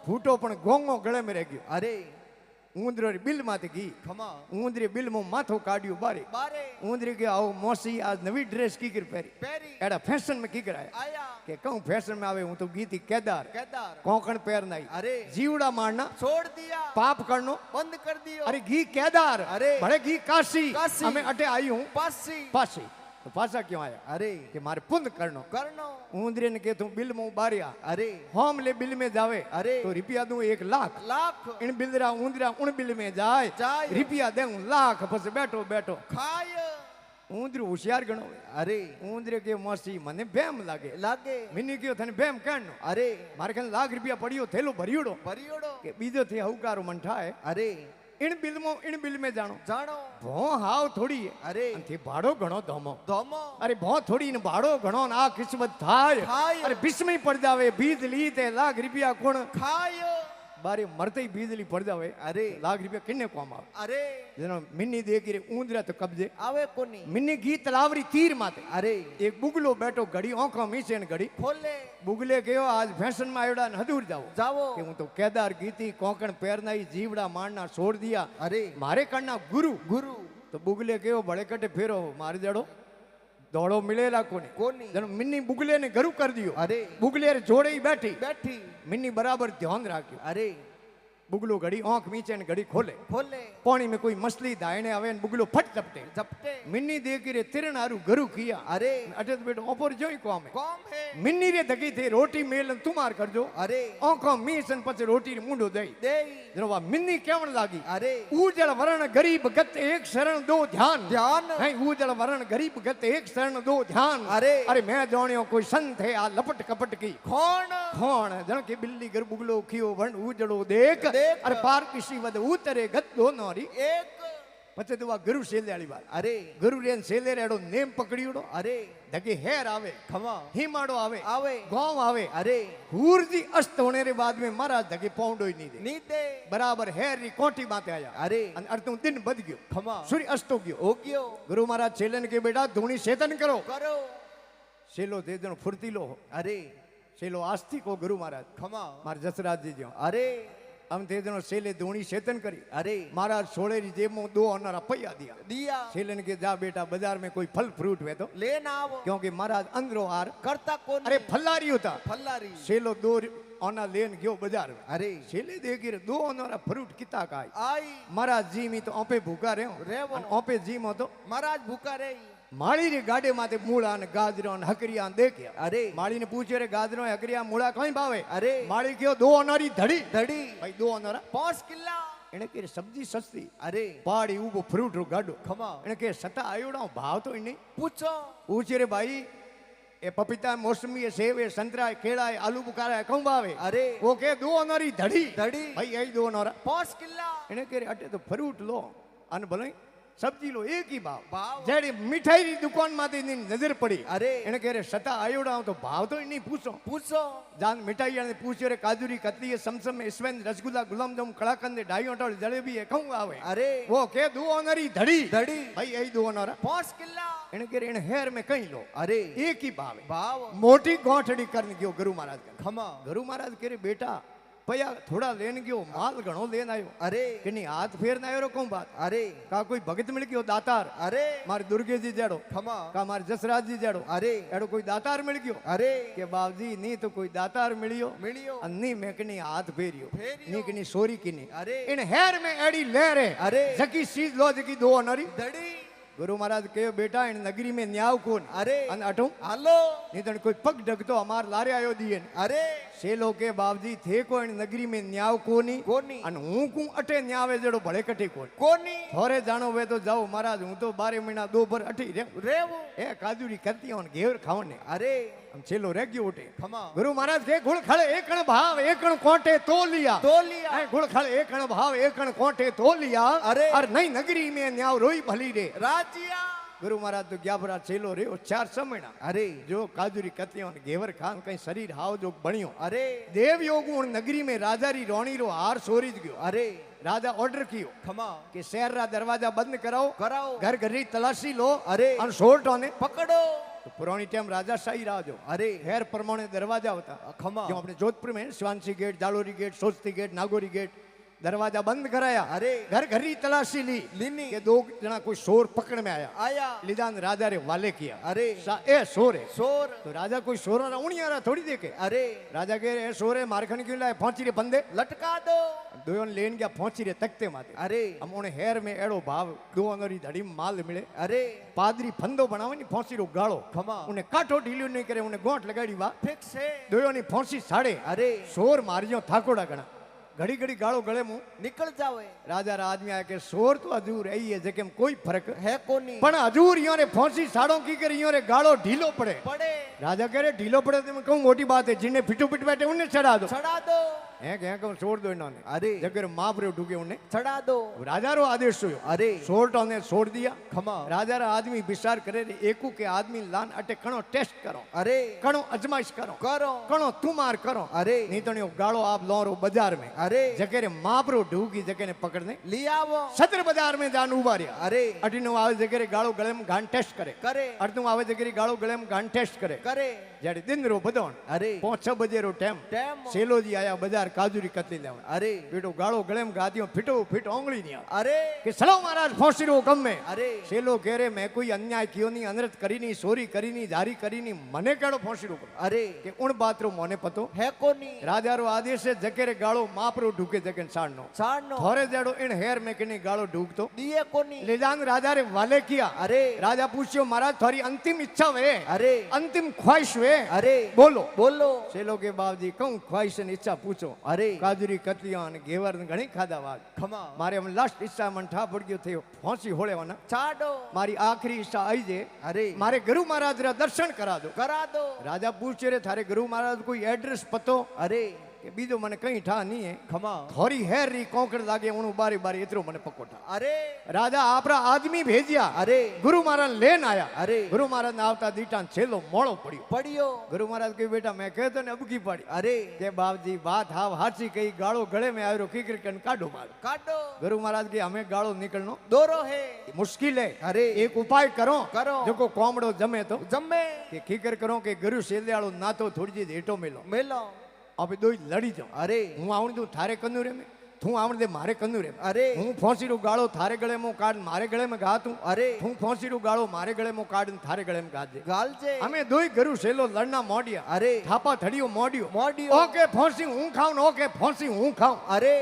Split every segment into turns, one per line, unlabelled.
फूटो पण गोंगो गळे में रह गयो
अरे
ऊंदरो बिल माते घी
खमा
ऊंदरी बिल मो माथो काढियो बारे
बारे
ऊंदरी के आओ मौसी आज नवी ड्रेस की कर पेरी
पेरी
एड़ा फैशन में की कराया
आया
के कहूं फैशन में आवे हूं तो गीती केदार
केदार
कोंकण पैर नहीं
अरे
जीवड़ा मारना
छोड़ दिया
पाप करनो
बंद कर दियो
अरे घी केदार
अरे
बड़े घी काशी
काशी।
हमें अटे आई हूं
पासी
पासी तो पासा क्यों आया
अरे
कि मारे पुण्य करनो
करनो
ऊंदरे ने के तू बिल में बारिया
अरे
होम ले बिल में जावे
अरे
तो रुपया दूं 1 लाख
लाख
इन बिलरा ऊंदरा उन बिल में जाए
जाए।
रुपया देऊं लाख बस बैठो बैठो
खाय
ऊंदरू होशियार गणो
अरे
ऊंदरे के मौसी मने बेम लागे
लागे
मिनी क्यों थने बेम कहनो
अरे
मारे कन लाख रुपया पड़ियो थेलो भरियोड़ो
परियोड़ो
के बीजो थे हुकारो मन ठाए
अरे
इन बिल में जानो
जानो
भो हाव थोड़ी है
अरे
थी भाड़ो घणो धमो
धोमो
अरे बहुत थोड़ी ने भाड़ो घणो ना किस्मत थाय
थाय।
अरे बिस्मी पड़ जावे बिजली ते लाख रुपया कोण
खाय
बारे मरते ही बिजली पड़ जावे
अरे
लाख रुपया किन्ने काम आवे
अरे
जेनो मिन्नी देखी रे ऊंदरा तो कब्जे
आवे कोनी
मिन्नी घी तलावरी तीर माते
अरे
एक बुगलो बैठो घड़ी आंखों मीचे ने घड़ी
खोले
बुगले कहो आज फैशन में आयोड़ा न हदूर जाओ
जावो
कि हूं तो केदार गीती कोंकण पैरनाई जीवड़ा मारना छोड़ दिया
अरे
मारे करना गुरु
गुरु
तो बुगले कहो बड़े कटे फेरो मारे जड़ो दौड़ो मिलेला कोनी
कोनी
जन मिन्नी बुगले ने गरु कर दियो
अरे
बुगले रे जोड़े ही बैठी
बैठी
मिन्नी बराबर ध्यान राख्यो
अरे
बुगलो घड़ी आंख मीचे ने घड़ी खोले
खोले
पानी में कोई मछली दायने आवे ने बुगलो फट झपटे
झपटे
मिन्नी देखी रे तिरनारू गरु किया
अरे
अटे तो बेटो ऊपर जोई कौम है
कौम है
मिन्नी रे धकी थे रोटी मेल तुमार करजो
अरे
आंखों मीसन पचे रोटी रे मुंडो दई
दे
जनो वा मिन्नी केवण लागी
अरे
ऊजल वरण गरीब गत एक शरण दो ध्यान
ध्यान
है ऊजल वरण गरीब गत एक शरण दो ध्यान
अरे
अरे मैं जानियो कोई संत है आ लपट कपट की
कौन
खोण जन के बिल्ली घर बुगलो खियो वण ऊजड़ो देख
देख।
अरे पार किसी वद उतरे गत दो नोरी
एक
पचे तो वा गुरु सेले वाली बात
अरे
गुरु रेन सेले रेडो नेम पकड़ियोड़ो
अरे
धके हेर आवे
खमा
हिमाड़ो आवे
आवे
गांव आवे
अरे
सूरज अस्त होने रे बाद में महाराज धके पौंडो ही नहीं दे
नीते
बराबर हेर री कोठी माते आया
अरे
अन अर्तु दिन बद गयो
खमा
सूर्य अस्त हो गयो
हो गयो
गुरु महाराज छेलन के बेटा धूणी सेतन करो
करो
सेलो दे जण फुर्तीलो
अरे
सेलो आस्तिक हो गुरु महाराज
खमा
मार जसराज जी जो
अरे
हम थे जणो सेले धूणी सेतन करी
अरे
महाराज सोले री जेब में 2 अनारा पैया दिया
दिया
सेलन के जा बेटा बाजार में कोई फल फ्रूट वे तो
लेना आवो
क्योंकि महाराज अंदरो आर
करता कौन
अरे फल्लारी होता
फल्लारी
सेलो 2 आना लेन गयो बाजार में
अरे
सेले देखी रे 2 अनारा फ्रूट किता का
आई
महाराज जी मी तो ओपे भूखा रहो
रेवो।
अन ओपे जी में तो
महाराज भूखा रे
माड़ी रे गाडे माते मूळा ने गाजरा ने हकरिया देख्या
अरे
माड़ी ने पूछे रे गाजरो हकरिया मूळा कई भावे
अरे
माड़ी क्यों 2 अनारी धड़ी
धड़ी
भाई 2 अनारा
5 किला
એને કે સબ્જી સસ્તી
अरे
પાડી ઊભો ફ્રૂટ રો ગાડો
खमा
એને કે સતા આયોડા ભાવ તો નહીં
पूछो
પૂછે રે ભાઈ એ પપીતા મોસમી સેવ એ સંતરા કેળા આલુ બુકારા કઉ ભાવે
अरे
वो के 2 अनारी धड़ी
धड़ी
भाई यही 2 अनारा
5 किला
એને કે અટે તો ફ્રૂટ લો અન ભલે सब्जी लो एक ही भाव
भाव।
जेडी मिठाई री दुकान माते नी नजर पड़ी
अरे
એને કે રે સતા આયોડા તો ભાવ તો નહીં પૂછો
पूछो
जान मिठाई ने पूछे रे काजूरी कतली है समसम स्वेन रसगुल्ला गुलाब जामुन कड़ाकंद ढाई अटल जलेबी है कहूं आवे
अरे
वो के 2 अनारी धड़ी
धड़ी
भाई यही 2 अनारा
5 किला
એને કે રે हेर में कहीं लो
अरे
एक ही भाव है
भाव
मोटी गोठड़ी करने गयो गुरु महाराज का
खमा
गुरु महाराज के रे बेटा पया थोड़ा लेन गयो माल घणो लेन आयो
अरे
कि नहीं हाथ फेरना आयो रो कौन बात
अरे
का कोई भगत मिल गयो दातार
अरे
मारे दुर्गे जी जड़ो
खमा
का मारे जसराज जी जड़ो
अरे
एड़ो कोई दातार मिल गयो
अरे
के बाबजी नहीं तो कोई दातार मिलियो
मिलियो
अन्नी में कनी हाथ फेरियो
फेरियो।
नी कनी सोरी किनी
अरे
इन हेर में एड़ी लहरे
अरे
जकी चीज लो जकी 2 अनारी
धड़ी
गुरु महाराज के बेटा इन नगरी में न्याव कौन
अरे
अन अठो
हालो
नहीं तो कोई पग ढगतो हमार लारे आयो दिए
अरे
सेलो के बाबजी थे को इन नगरी में न्याव कोनी
कोनी
अन हूं को अटे न्यावे जड़ो भले कटे कोन
कोनी
थोरे जानो वे तो जाओ महाराज हूं तो 12 महीना 2 भर अठी रे
रेवो
ए काजूरी करती हूं घेवर खावने
अरे
हम चेलो रह गयो उठे
खमा
गुरु महाराज के गुड़ एकण भाव एकण कोटे तो लिया
तो लिया
ऐ गुड़ एकण भाव एकण कोटे तो लिया
अरे।
और नई नगरी में न्याव रोई भली रे
राजिया
गुरु महाराज तो ग्याबरा चेलो रे 4 समयना
अरे
जो काजूरी कतियों घेवर खान कहीं शरीर हाव जो बनियो
अरे
देव योग नगरी में राजा री रोणी रो हार सोरीज गयो
अरे
राजा ऑर्डर कियो
खमा
कि शहर रा दरवाजा बंद कराओ
कराओ
घर घर री तलाशी लो
अरे
और सोल्टो ने
पकड़ो
तो पुरानी टाइम राजाशाही राज हो
अरे
हेर प्रमाणे दरवाजा होता
खमा
जो अपने जोधपुर में शिवानसी गेट जालोरी गेट सोचती गेट नागौरी गेट दरवाजा बंद कराया
अरे
घर घर ही तलाशी ली
लीनी
के दो जना कोई शोर पकड़ में आया
आया
लिदान राजा रे वाले किया
अरे
ए शोर है
शोर
तो राजा कोई शोर उणियारा थोड़ी देखे
अरे
राजा कह रहे शोर है मारखन क्यों लाए पहुंची रे बंदे
लटका दो
दोयों लेन गया पहुंची रे तकते माते
अरे
हम उन्हें हेर में एड़ो भाव दो अंगरी धड़ी माल मिले
अरे
पादरी फंदो बनावे नी फांसी रो गाड़ो
खमा
उन्हें काठो ढीलियो नहीं करे उन्हें गोंठ लगाड़ी वा
फिक्स है
दोयों नी फांसी साड़े
अरे
शोर मारियो थाकोड़ा गणा घड़ी घड़ी गाड़ो गले मुंह
निकल जावे
राजा रा आदमी आया के शोर तो हजूर है ये जेके में कोई फर्क
है कोनी
पण हजूर यो ने फांसी साड़ो की कर यो रे गाड़ो ढीलो पड़े
पड़े
राजा कह रहे ढीलो पड़े तो मैं कहूँ मोटी बात है जिन्हें पिटू पिट बैठे उन्हें चढ़ा दो
चढ़ा दो
है कहूँ छोड़ दो इन्होंने
अरे
जगह माप रे ढूके उन्हें
चढ़ा दो
राजा रो आदेश हुयो
अरे
छोड़ ने छोड़ दिया
खमा
राजा रा आदमी विचार करे रे एकू के आदमी लान अटे कणो टेस्ट करो
अरे
कणो अजमाइश करो
करो
कणो तुमार करो
अरे
नहीं तो नहीं गाड़ो आप लौरो बाजार में
अरे
जगह रे माप रो ढूकी जगह ने पकड़ने
लिया वो
सदर बाजार में जान उबारिया
अरे
अटीनो आवे जगह रे गाड़ो गले में घान टेस्ट करे
करे
अटू आवे जगह रे गाड़ो गले में घान टेस्ट करे
करे
जड़े दिन रो बदोन
अरे
5-6 बजे रो टाइम
टाइम
सेलो जी आया बाजार काजूरी कतली लेवा
अरे
बेटो गाड़ो गले में गादियो फिटो फिट ओंगली नहीं
अरे
कि चलो महाराज फांसी रो कम में
अरे
सेलो कह रहे मैं कोई अन्याय कियो नहीं अनृत करी नहीं सोरी करी नहीं जारी करी नहीं मने केड़ो फांसी रो
अरे
कि उन बात रो मोने पतो
है कोनी
राजा रो आदेश है जके रे गाड़ो माप रो ढूके जके साड़नो
साड़नो
थोरे जेड़ो इन हेर में किनी गाड़ो ढूकतो
दिए कोनी
ले जान राजा रे वाले किया
अरे
राजा पूछियो महाराज थारी अंतिम इच्छा वे
अरे
अंतिम ख्वाहिश वे
अरे
बोलो
बोलो
सेलो के बाप जी कहूं ख्वाहिश ने इच्छा पूछो
अरे
काजूरी कतलियां ने घेवर ने घणी खाधा वाग
खमा
मारे हम लास्ट इच्छा मन ठा पड़ गयो थे फांसी होले वना
छाड़ो
मारी आखिरी इच्छा आई जे
अरे
मारे गुरु महाराज रा दर्शन करा दो
करा दो
राजा पूछे रे थारे गुरु महाराज कोई एड्रेस पतो
अरे
के बीजो मने कहीं ठा नहीं है
खमा
थोड़ी हेर री कोंकड़ लागे उनु बारी बारी इतरो मने पक्को ठा
अरे
राजा आपरा आदमी भेजिया
अरे
गुरु महाराज लेन आया
अरे
गुरु महाराज ने आवता दीटा छेलो मोड़ो पड़ियो
पढ़ियो
गुरु महाराज के बेटा मैं कहतो ने अब की पड़ी
अरे
के बाप जी बात हाव हाची कही गाड़ो गले में आयो कीकर कन काढो मार
काटो
गुरु महाराज के हमें गाड़ो निकलनो
दोरो है
मुश्किल है
अरे
एक उपाय करो
करो
जो को कोमड़ो जमे तो
जम्मे
कि खीकर करो कि गुरु सेलियाड़ो ना तो थोड़ी जी हेठो मिलो
मेलो
अब दो लड़ी जाओ
अरे
हूँ आवण दू थारे कन्नूरे में तू आवण दे मारे कन्नूरे में
अरे
हूँ फांसी रू गाड़ो थारे गले में काट मारे गले में गा तू
अरे
तू फांसी रू गाड़ो मारे गले में काट थारे गले में गा दे
गाल जे
हमें दो ही गुरु सेलो लड़ना मोडिया
अरे
थापा थड़ियो मोडियो
मोडियो
ओके फांसी हूँ खाऊं ओके फांसी हूँ खाऊं
अरे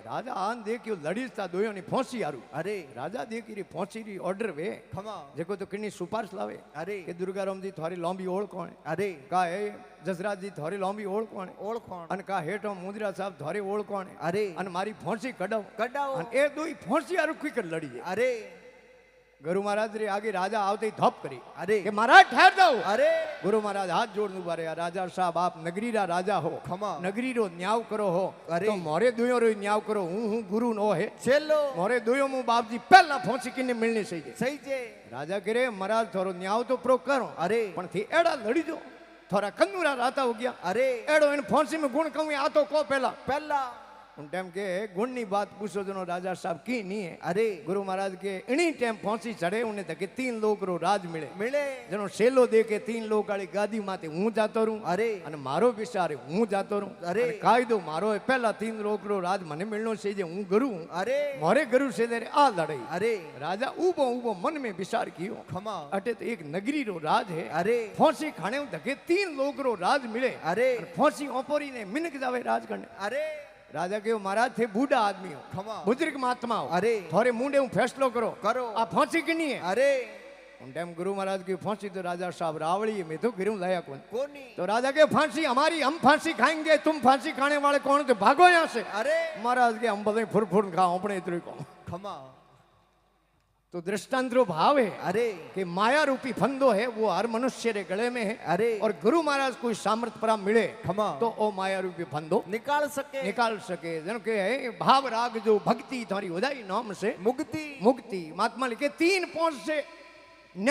राजा आन देखियो लड़ीस ता दोयो नी फांसी आरू
अरे
राजा देखी री फांसी री ऑर्डर वे
खमा
जेको तो किन्नी सुपारिश लावे
अरे
के दुर्गाराम जी थारी लंबी ओळ कोण है?
अरे
का है जसराज जी थारी लंबी ओळ कोण है?
ओळखोण
अन का हेठो मुंद्रा साहब थारी ओळ कोण है?
अरे
अन मारी फांसी कढाव
कडाओ
अन ए दोई फांसी आरू की कर लड़ी है
अरे
गुरु महाराज रे आगे राजा आवते ही धप करी
अरे
के महाराज ठहर जाओ
अरे
गुरु महाराज हाथ जोड़ उभा रहा राजा साहब आप नगरी रा राजा हो
खमा
नगरी रो न्याव करो हो
अरे।
तो मोरे दुयो रो न्याव करो हूँ गुरु नो है
चलो
मोरे दुयो मु बाप जी पहला फांसी किने मिलनी सही है
सही जे
राजा करे महाराज थोरो न्याव तो प्रो करो
अरे
पण थी एड़ा लड़ी दो थोड़ा कन्नूरा राता हो गया
अरे
एड़ो इन फांसी में गुण कहूं आ तो को पहला
पहला
उन टाइम के गुण नी बात पूछो जनो राजा साहब की नहीं है
अरे
गुरु महाराज के इन्हीं टाइम फांसी चढ़े उन्हें तक 3 लोग रो राज मिले
मिले
जनो सेलो दे के 3 लोग वाली गादी माते हूं जातो रहूं
अरे
अने मारो विचार हूं जातो रहूं
अरे।
अने कायदो मारो है पहला 3 लोग रो राज मने मिलनो से जे हूं गुरु हूं
अरे
मोरे गुरु से दे आ लड़ाई
अरे
राजा ऊबो ऊबो मन में विचार कियो
खमा
अटे तो एक नगरी रो राज है
अरे
फांसी खाने धके 3 लोग रो राज मिले
अरे
और फांसी ओपोरी ने मिनक जावे राज करने
अरे
राजा के महाराज थे बूढ़ा आदमी हो
खमा
बुजुर्ग महात्मा हो
अरे
थोड़े मुंडे हूं फैसलो करो
करो
आ फांसी की नहीं है
अरे
उन टाइम गुरु महाराज की फांसी तो राजा साहब रावड़ी में तो गिरूं लाया कौन
कोनी
तो राजा के फांसी हमारी हम फांसी खाएंगे तुम फांसी खाने वाले कौन तो भागो यहाँ से
अरे
महाराज के हम बदले फुर फुर खाओ अपने इतने को
खमा
तो दृष्टांतरो भाव है
अरे
कि माया रूपी फंदो है वो हर मनुष्य रे गले में है
अरे
और गुरु महाराज कोई सामर्थ परा मिले
खमा
तो ओ माया रूपी फंदो
निकाल सके
निकाल सके जन के है भाव राग जो भक्ति थारी हो जाए नाम से
मुक्ति
मुक्ति महात्मा लिखे 3 पहुंच से